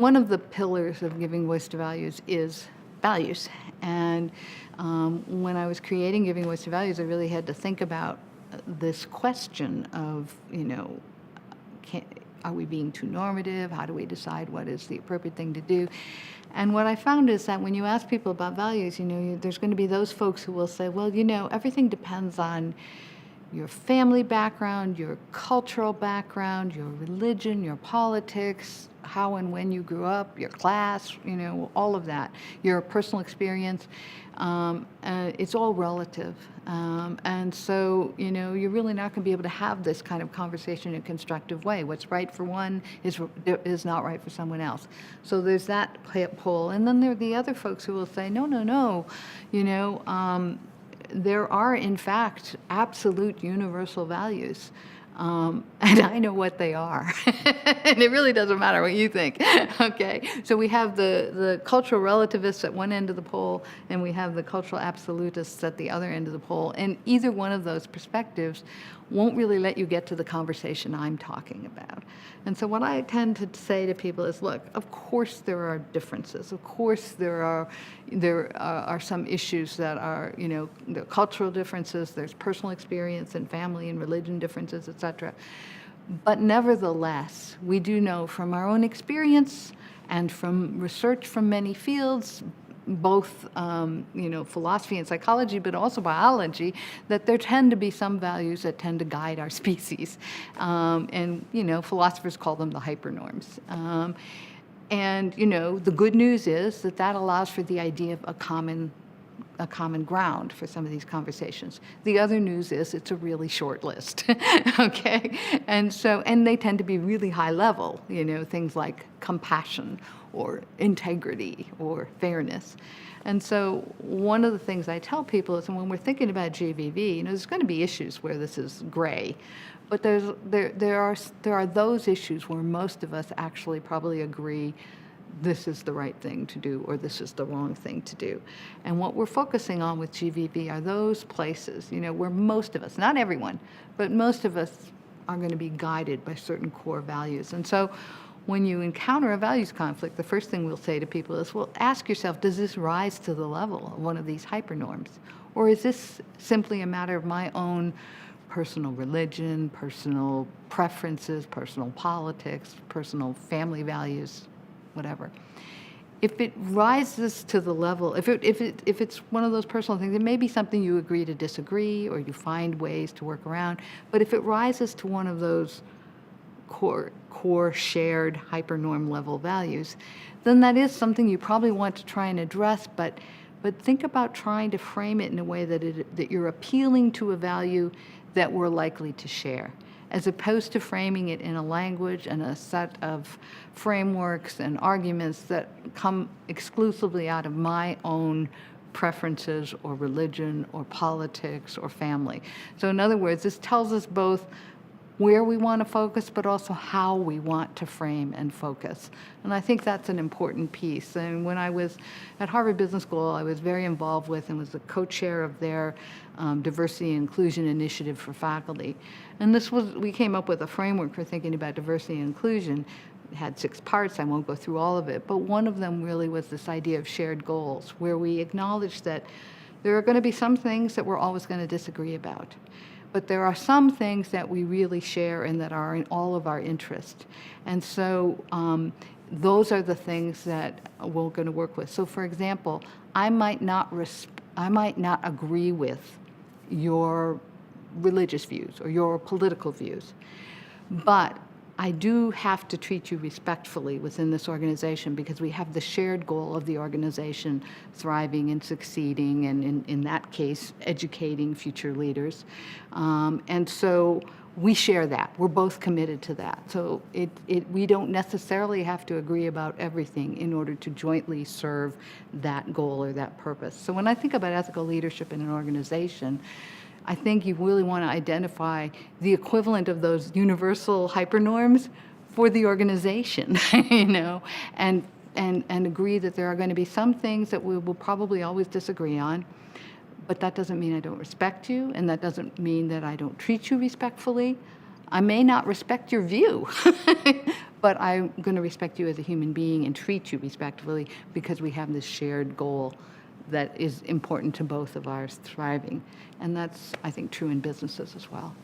One of the pillars of giving voice to values is values. And when I was creating Giving Voice to Values, I really had to think about this question of, are we being too normative? How do we decide what is the appropriate thing to do? And what I found is that when you ask people about values, there's going to be those folks who will say, well, everything depends on your family background, your cultural background, your religion, your politics, how and when you grew up, your class, all of that, your personal experience. It's all relative. And so, you're really not going to be able to have this kind of conversation in a constructive way. What's right for one is not right for someone else. So there's that pull. And then there are the other folks who will say, no, there are, in fact, absolute universal values. And I know what they are. And it really doesn't matter what you think. Okay? So we have the cultural relativists at one end of the pole, and we have the cultural absolutists at the other end of the pole. And either one of those perspectives won't really let you get to the conversation I'm talking about. And so what I tend to say to people is, look, of course there are differences. Of course there are some issues that are, the cultural differences, there's personal experience and family and religion differences, et cetera. But nevertheless, we do know from our own experience and from research from many fields, both philosophy and psychology, but also biology, that there tend to be some values that tend to guide our species. And philosophers call them the hypernorms. And the good news is that allows for the idea of a common ground for some of these conversations. The other news is it's a really short list, okay? And they tend to be really high level, things like compassion or integrity or fairness. And so one of the things I tell people is when we're thinking about GVV, there's going to be issues where this is gray, but there are those issues where most of us actually probably agree this is the right thing to do or this is the wrong thing to do. And what we're focusing on with GVV are those places, where most of us, not everyone, but most of us are going to be guided by certain core values. And so when you encounter a values conflict, the first thing we'll say to people is, well, ask yourself, does this rise to the level of one of these hypernorms? Or is this simply a matter of my own personal religion, personal preferences, personal politics, personal family values, whatever? If it rises to the level, if it's one of those personal things, it may be something you agree to disagree or you find ways to work around. But if it rises to one of those core shared hypernorm level values, then that is something you probably want to try and address, but think about trying to frame it in a way that you're appealing to a value that we're likely to share, as opposed to framing it in a language and a set of frameworks and arguments that come exclusively out of my own preferences or religion or politics or family. So in other words, this tells us both where we want to focus, but also how we want to frame and focus. And I think that's an important piece. And when I was at Harvard Business School, I was very involved with and was the co-chair of their diversity and inclusion initiative for faculty. And we came up with a framework for thinking about diversity and inclusion. It had 6 parts, I won't go through all of it, but one of them really was this idea of shared goals, where we acknowledge that there are going to be some things that we're always going to disagree about. But there are some things that we really share and that are in all of our interest. And so those are the things that we're going to work with. So for example, I might not agree with your religious views or your political views, but I do have to treat you respectfully within this organization because we have the shared goal of the organization thriving and succeeding, and in that case, educating future leaders. And so we share that. We're both committed to that. So we don't necessarily have to agree about everything in order to jointly serve that goal or that purpose. So when I think about ethical leadership in an organization, I think you really want to identify the equivalent of those universal hypernorms for the organization, and agree that there are going to be some things that we will probably always disagree on, but that doesn't mean I don't respect you, and that doesn't mean that I don't treat you respectfully. I may not respect your view, but I'm going to respect you as a human being and treat you respectfully because we have this shared goal that is important to both of ours thriving. And that's, I think, true in businesses as well.